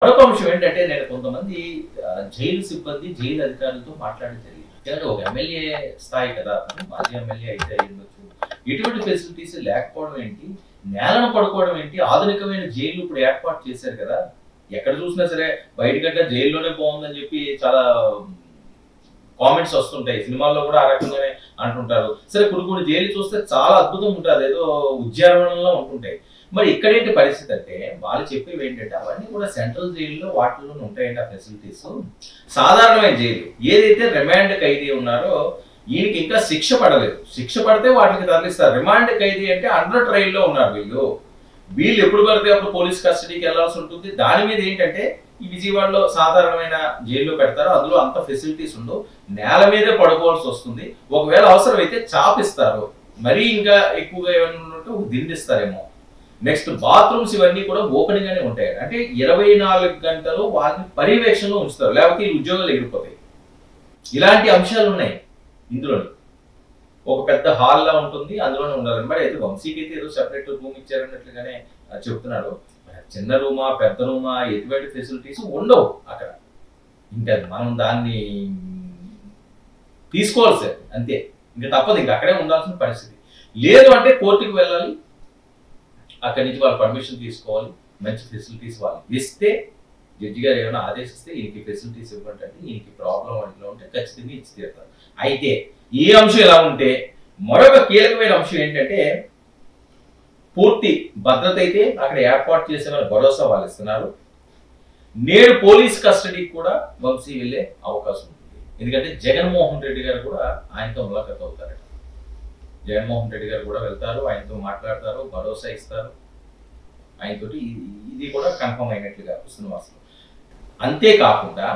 మరొక అంశం ఏంటంటే నేను కొంతమంది జైలు సిబ్బంది, జైలు అధికారులతో మాట్లాడడం జరిగింది. ఎందుకంటే ఒక ఎమ్మెల్యే స్థాయి కదా! మాజీ ఎమ్మెల్యే అయితే అయ్యుండొచ్చు. ఎటువంటి ఫెసిలిటీస్ లేకపోవడం ఏంటి? నేలను పడుకోవడం ఏంటి? ఆధునికమైన జైలు ఇప్పుడు ఏర్పాటు చేశారు కదా! ఎక్కడ చూసినా సరే బయటకంటే జైల్లోనే బాగుందని చెప్పి చాలా కామెంట్స్ వస్తుంటాయి. సినిమాల్లో కూడా ఆ రకంగానే అంటుంటారు. సరే కొన్ని జైలు చూస్తే చాలా అద్భుతంగా ఉంటుంది. అదేదో ఉద్యానవనంలో ఉంటుంటాయి. మరి ఇక్కడేంటి పరిస్థితి అంటే వాళ్ళు చెప్పేవి ఏంటంటే అవన్నీ కూడా సెంట్రల్ జైల్లో వాటిలోనే ఉంటాయంట ఫెసిలిటీస్. సాధారణమైన జైలు ఏదైతే రిమాండ్ ఖైదీ ఉన్నారో ఈయనకి ఇంకా శిక్ష పడలేదు. శిక్ష పడితే వాటికి తరలిస్తారు. రిమాండ్ ఖైదీ అంటే అండర్ ట్రయల్లో ఉన్నారు వీళ్ళు ఎప్పుడు పడితే అప్పుడు పోలీస్ కస్టడీకి వెళ్లాల్సి ఉంటుంది. దాని మీద ఏంటంటే ఈ విజయవాడలో సాధారణమైన జైల్లో పెడతారు. అందులో అంత ఫెసిలిటీస్ ఉండవు. నేల మీదే పడుకోవాల్సి వస్తుంది. ఒకవేళ అవసరమైతే చాపిస్తారు. మరీ ఇంకా ఎక్కువగా ఏమైనా ఉన్నట్టు దిండిస్తారేమో. నెక్స్ట్ బాత్రూమ్స్ ఇవన్నీ కూడా ఓపెన్ గానే ఉంటాయి. అంటే 24 గంటలు వాళ్ళని పర్యవేక్షణలో ఉంచుతారు. లేకపోతే ఈ ఉద్యోగాలు ఎగిరిపోతాయి. ఇలాంటి అంశాలు ఉన్నాయి ఇందులో. ఒక పెద్ద హాల్ లా ఉంటుంది, అందులోనే ఉండాలి. మరి అయితే వంశీకి అయితే ఏదో సెపరేట్ రూమ్ ఇచ్చారన్నట్లుగానే చెప్తున్నాడు. చిన్న రూమా, పెద్ద రూమా, ఎటువంటి ఫెసిలిటీస్ ఉండవు అక్కడ. ఇంకా మనం దాన్ని తీసుకోవాల్సి అంతే. ఇంకా తప్పదు, ఇంకా అక్కడే ఉండాల్సిన పరిస్థితి. లేదు అంటే కోర్టుకు వెళ్ళాలి. అక్కడి నుంచి వాళ్ళు పర్మిషన్ తీసుకోవాలి. మంచి ఫెసిలిటీస్ వాళ్ళు ఇస్తే, జడ్జి గారు ఏమైనా ఆదేశిస్తే ఈయనకి ఫెసిలిటీస్ ఇవ్వండి అంటే ఈయనకి ప్రాబ్లం అంట్లో ఉంటే ఖచ్చితంగా ఇచ్చి తీరుతారు. అయితే ఈ అంశం ఎలా ఉంటే మరొక కీలకమైన అంశం ఏంటంటే పూర్తి భద్రత అయితే అక్కడ ఏర్పాటు చేసేమని భరోసా వాళ్ళు ఇస్తున్నారు. నేడు పోలీస్ కస్టడీకి కూడా వంశీ వెళ్ళే అవకాశం ఉంటుంది. ఎందుకంటే జగన్మోహన్ రెడ్డి గారు కూడా ఆయనతో ములాఖత్ అవుతారట. జగన్మోహన్ రెడ్డి గారు కూడా వెళ్తారు, ఆయనతో మాట్లాడతారు, భరోసా ఇస్తారు. ఆయనతోటి ఇది కూడా కన్ఫర్మ్ అయినట్లుగా వస్తున్న వాస్తవం. అంతేకాకుండా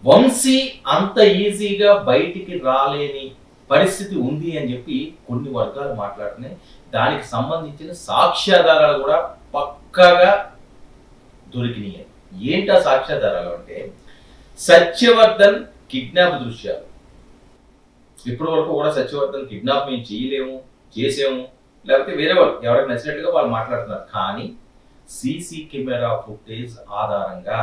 వంశీ అంత ఈజీగా బయటికి రాలేని పరిస్థితి ఉంది అని చెప్పి కొన్ని వర్గాలు మాట్లాడుతున్నాయి. దానికి సంబంధించిన సాక్ష్యాధారాలు కూడా పక్కాగా దొరికినాయి. ఏంటా సాక్ష్యాధారాలు అంటే సత్యవర్ధన్ కిడ్నాప్ దృశ్యాలు. ఇప్పటి వరకు కూడా సత్యవర్ధన్ కిడ్నాప్ మేము చేయలేము, చేసాము, లేకపోతే వేరే వాళ్ళు ఎవరికి నచ్చినట్టుగా వాళ్ళు మాట్లాడుతున్నారు. కానీ సీసీ కెమెరా ఫుటేజ్ ఆధారంగా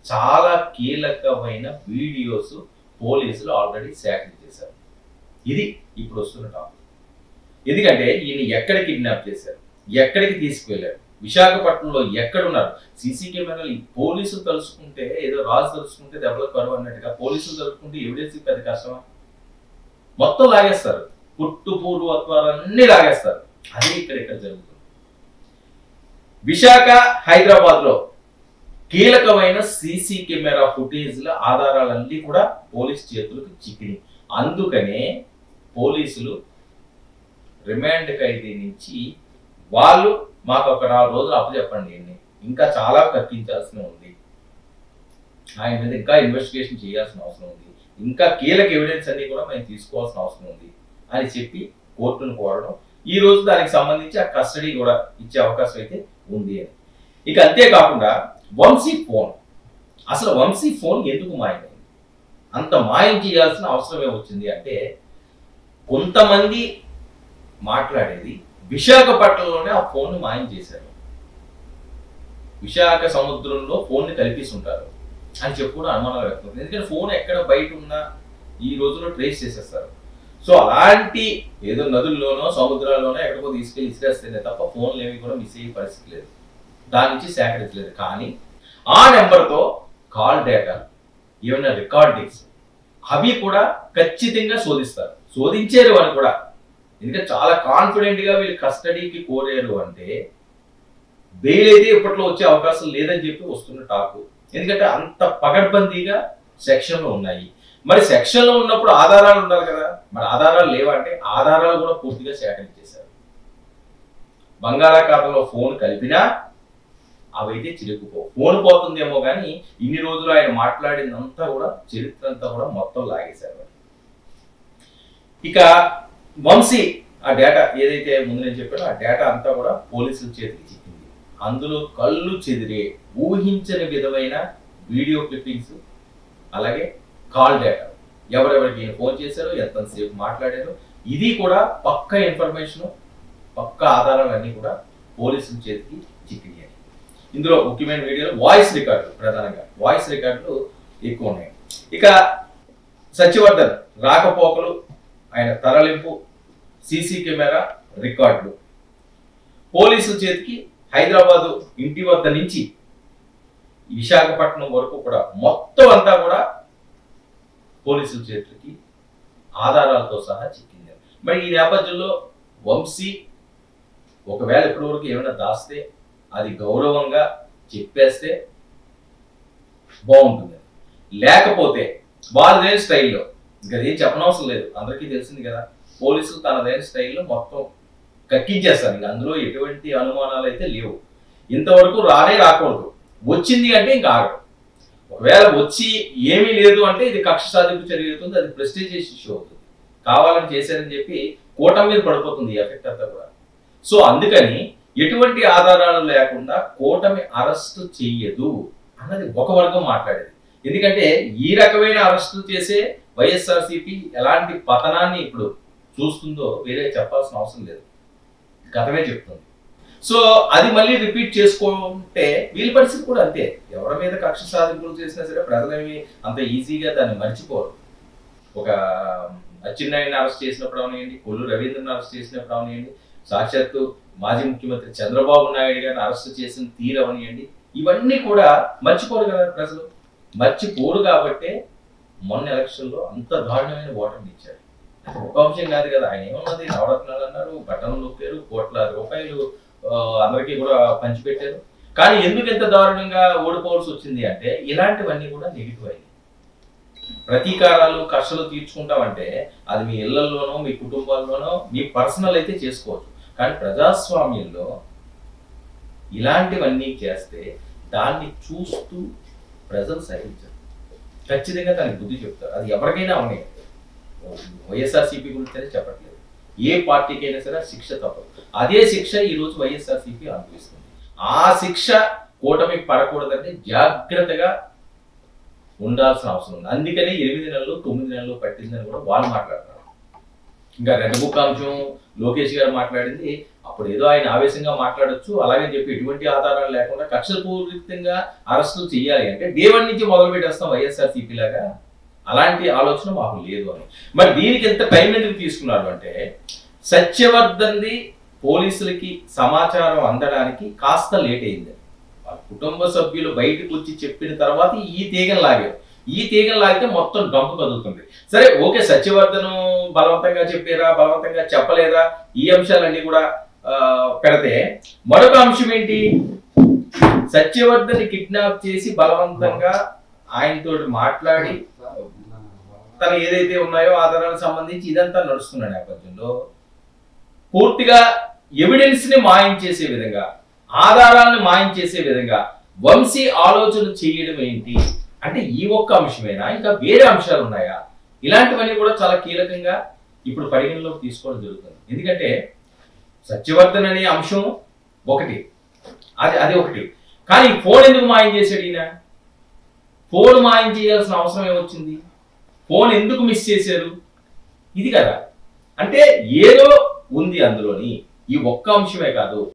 చాలా కీలకమైన వీడియోస్ పోలీసులు ఆల్రెడీ సేకరించేశారు. ఇది ఇప్పుడు వస్తున్న టాపిక్. ఎందుకంటే ఈయన ఎక్కడ కిడ్నాప్ చేశారు, ఎక్కడికి తీసుకువెళ్ళారు, విశాఖపట్నంలో ఎక్కడున్నారు, సీసీ కెమెరాలు పోలీసులు తలుచుకుంటే ఏదో రాజు తలుచుకుంటే దెబ్బలకు కరువు అన్నట్టుగా పోలీసులు తలుచుకుంటే ఎవిడెన్స్ పెద్ద కష్టమా? మొత్తం లాగేస్తారు. పుట్టు పూర్వత్వాలన్నీ లాగేస్తారు. అది ఇక్కడ జరుగుతుంది. విశాఖ, హైదరాబాద్ లో కీలకమైన సీసీ కెమెరా ఫుటేజ్ల ఆధారాలన్నీ కూడా పోలీస్ చేతులకు చిక్కినాయి. అందుకనే పోలీసులు రిమాండ్ ఖైదీ నుంచి వాళ్ళు మాకు ఒక 4 రోజులు అప్పచెప్పండి, ఇంకా చాలా కక్కించాల్సిన ఉంది, ఆయన మీద ఇంకా ఇన్వెస్టిగేషన్ చేయాల్సిన అవసరం ఉంది, ఇంకా కీలక ఎవిడెన్స్ అన్ని కూడా మేము తీసుకోవాల్సిన అవసరం ఉంది అని చెప్పి కోర్టును కోరడం. ఈ రోజు దానికి సంబంధించి ఆ కస్టడీ కూడా ఇచ్చే అవకాశం అయితే ఉంది అని. ఇక అంతేకాకుండా వంశీ ఫోన్, అసలు వంశీ ఫోన్ ఎందుకు మాయమైంది, అంత మాయం చేయాల్సిన అవసరం ఏమొచ్చింది అంటే కొంతమంది మాట్లాడేది విశాఖపట్నంలోనే ఆ ఫోన్ మాయం చేశారు, విశాఖ సముద్రంలో ఫోన్ని కల్పిస్తుంటారు అని చెప్పి కూడా అనుమానాలు వ్యక్తం. ఎందుకంటే ఫోన్ ఎక్కడ బయట ఉన్నా ఈ రోజుల్లో ట్రేస్ చేసేస్తారు. సో అలాంటి ఏదో నదుల్లోనో సముద్రాల్లోనో ఎక్కడికో తీసుకెళ్ళి ఇసిరేస్తేనే తప్ప ఫోన్లు ఏవి కూడా మిస్ అయ్యే పరిస్థితి లేదు, దాని నుంచి సేకరించలేదు. కానీ ఆ నెంబర్తో కాల్ డేటా, ఏమైనా రికార్డింగ్స్ అవి కూడా ఖచ్చితంగా శోధిస్తారు, శోధించారు అని కూడా. ఎందుకంటే చాలా కాన్ఫిడెంట్ గా వీళ్ళు కస్టడీకి కోరారు అంటే బెయిల్ అయితే ఇప్పట్లో వచ్చే అవకాశం లేదని చెప్పి వస్తున్న టాకు. ఎందుకంటే అంత పకడ్బందీగా సెక్షన్లు ఉన్నాయి. మరి సెక్షన్లో ఉన్నప్పుడు ఆధారాలు ఉండాలి కదా, మరి ఆధారాలు లేవంటే ఆధారాలు కూడా పూర్తిగా సేకరించేశారు. బంగాళాఖాతంలో ఫోన్ కలిపినా అవైతే చిరుకుపో, ఫోన్ పోతుందేమో కానీ ఇన్ని రోజులు ఆయన మాట్లాడిందంతా కూడా చరిత్ర అంతా కూడా మొత్తం లాగేశారు. ఇక వంశీ ఆ డేటా ఏదైతే ముందు నేను చెప్పానో ఆ డేటా అంతా కూడా పోలీసుల చేతికి చిక్కింది. అందులో కళ్ళు చెదిరే ఊహించని విధమైన వీడియో క్లిప్పింగ్స్, అలాగే కాల్ డేటా, ఎవరెవరికి ఫోన్ చేశారో, ఎంతసేపు మాట్లాడారో, ఇది కూడా పక్కా ఇన్ఫర్మేషన్, పక్కా ఆధారాలన్నీ కూడా పోలీసుల చేతికి చిక్కినాయి. ఇందులో ముఖ్యమైన వీడియోలు వాయిస్ రికార్డులు, ప్రధానంగా వాయిస్ రికార్డులు ఎక్కువ ఉన్నాయి. ఇక సత్యవర్ధన్ రాకపోకలు, ఆయన తరలింపు, సీసీ కెమెరా రికార్డులు, పోలీసుల చేతికి హైదరాబాదు ఇంటి వద్ద నుంచి విశాఖపట్నం వరకు కూడా మొత్తం అంతా కూడా పోలీసుల చేతికి ఆధారాలతో సహా చిక్కింది. మరి ఈ నేపథ్యంలో వంశీ ఒకవేళ ఇప్పటి వరకు ఏమైనా దాస్తే అది గౌరవంగా చెప్పేస్తే బాగుంటుంది. లేకపోతే వాళ్ళదైన స్టైల్లో, ఇంకా ఏం చెప్పనవసరం లేదు, అందరికీ తెలిసింది కదా, పోలీసులు తనదైన స్టైల్లో మొత్తం కక్కించేస్తారు. ఇంకా అందులో ఎటువంటి అనుమానాలు అయితే లేవు. ఇంతవరకు రాకూడదు, వచ్చింది అంటే ఇంకా ఆగదు. ఒకవేళ వచ్చి ఏమీ లేదు అంటే ఇది కక్ష సాధింపు చర్య అవుతుంది, అది ప్రెస్టీజ్ ఇష్యూ అవుతుంది. కావాలని చేశారని చెప్పి కూటమి మీద పడిపోతుంది ఈ ఎఫెక్ట్ అంతా కూడా. సో అందుకని ఎటువంటి ఆధారాలు లేకుండా కూటమి అరెస్టు చెయ్యదు అన్నది ఒక వర్గం మాట్లాడేది. ఎందుకంటే ఈ రకమైన అరెస్టులు చేసే వైఎస్ఆర్సీపీ ఎలాంటి పతనాన్ని ఇప్పుడు చూస్తుందో వేరే చెప్పాల్సిన అవసరం లేదు, గతమే చెప్తుంది. సో అది మళ్ళీ రిపీట్ చేసుకుంటే వీళ్ళ పరిస్థితి కూడా అంతే. ఎవరి మీద కక్ష సాధింపులు చేసినా సరే ప్రజలేమి అంత ఈజీగా దాన్ని మర్చిపోరు. ఒక అచ్చెన్నాయుడిని అరెస్ట్ చేసినప్పుడు అవనివ్వండి, కొల్లు రవీంద్రని అరెస్ట్ చేసినప్పుడు అవనివ్వండి, సాక్షాత్తు మాజీ ముఖ్యమంత్రి చంద్రబాబు నాయుడు గారిని అరెస్ట్ చేసిన తీరు అవనివ్వండి, ఇవన్నీ కూడా మర్చిపోరు కదా ప్రజలు. మర్చిపోరు కాబట్టే మొన్న ఎలక్షన్లో అంత దారుణమైన ఓటమి ఇచ్చారు. ఒక అంశం కాదు కదా, ఆయన ఏమన్నది నవరత్నాలు అన్నారు, బట్టలు నొక్కారు, కోట్లాది రూపాయలు అందరికీ కూడా పంచిపెట్టారు. కానీ ఎందుకు ఎంత దారుణంగా ఓడిపోవాల్సి వచ్చింది అంటే ఇలాంటివన్నీ కూడా నెగిటివ్ అయ్యాయి. ప్రతీకారాలు కష్టాలు తీర్చుకుంటామంటే అది మీ ఇళ్లలోనో మీ కుటుంబాల్లోనో మీ పర్సనల్ అయితే చేసుకోవచ్చు. కానీ ప్రజాస్వామ్యంలో ఇలాంటివన్నీ చేస్తే దాన్ని చూస్తూ ప్రజలు సహించారు, ఖచ్చితంగా దానికి బుద్ధి చెప్తారు. అది ఎవరికైనా ఉన్నాయి, వైఎస్ఆర్సీపీ గురించి చెప్పట్లేదు, ఏ పార్టీకైనా సరే శిక్ష తప్పదు. అదే శిక్ష ఈరోజు వైఎస్ఆర్సీపీ అనుభవిస్తుంది. ఆ శిక్ష కూటమికి పడకూడదంటే జాగ్రత్తగా ఉండాల్సిన అవసరం ఉంది. అందుకని 8 నెలలు 9 నెలలు పట్టిందని కూడా వాళ్ళు మాట్లాడతారు. ఇంకా రెడ్ బుక్ అంశం లోకేష్ గారు మాట్లాడింది అప్పుడు ఏదో ఆయన ఆవేశంగా మాట్లాడొచ్చు, అలాగే చెప్పి ఎటువంటి ఆధారాలు లేకుండా కక్షపూరితంగా అరెస్టులు చేయాలి అంటే డే 1 నుంచి మొదలు పెట్టేస్తాం వైఎస్ఆర్సీపీ లాగా. అలాంటి ఆలోచన మాకు లేదు అని. మరి దీనికి ఎంత టైం ఎందుకు తీసుకున్నారు అంటే సత్యవర్ధన్ది పోలీసులకి సమాచారం అందడానికి కాస్త లేట్ అయింది. వాళ్ళ కుటుంబ సభ్యులు బయటకు వచ్చి చెప్పిన తర్వాత ఈ తీగను లాగారు. ఈ తీగను లాగితే మొత్తం డంపు కదులుతుంది. సరే ఓకే, సత్యవర్ధన్ బలవంతంగా చెప్పారా, బలవంతంగా చెప్పలేదా, ఈ అంశాలన్నీ కూడా పెడితే మరొక అంశం ఏంటి, సత్యవర్ధన్ కిడ్నాప్ చేసి బలవంతంగా ఆయనతో మాట్లాడి తను ఏదైతే ఉన్నాయో ఆధారాలకు సంబంధించి ఇదంతా నడుస్తున్న నేపథ్యంలో పూర్తిగా ఎవిడెన్స్ ని మాయం చేసే విధంగా, ఆధారాలను మాయం చేసే విధంగా వంశీ ఆలోచన చేయడం ఏంటి అంటే ఈ ఒక్క అంశమేనా, ఇంకా వేరే అంశాలు ఉన్నాయా? ఇలాంటివన్నీ కూడా చాలా కీలకంగా ఇప్పుడు పరిగణలోకి తీసుకోవడం జరుగుతుంది. ఎందుకంటే సత్యవర్ధన్ అనే అంశం ఒకటి, అది ఒకటి. కానీ ఫోన్ ఎందుకు మాయం చేశాడు ఈయన? ఫోన్ మాయం చేయాల్సిన అవసరం ఏమొచ్చింది? ఫోన్ ఎందుకు మిస్ చేశారు? ఇది కదా, అంటే ఏదో ఉంది అందులోని, ఈ ఒక్క అంశమే కాదు.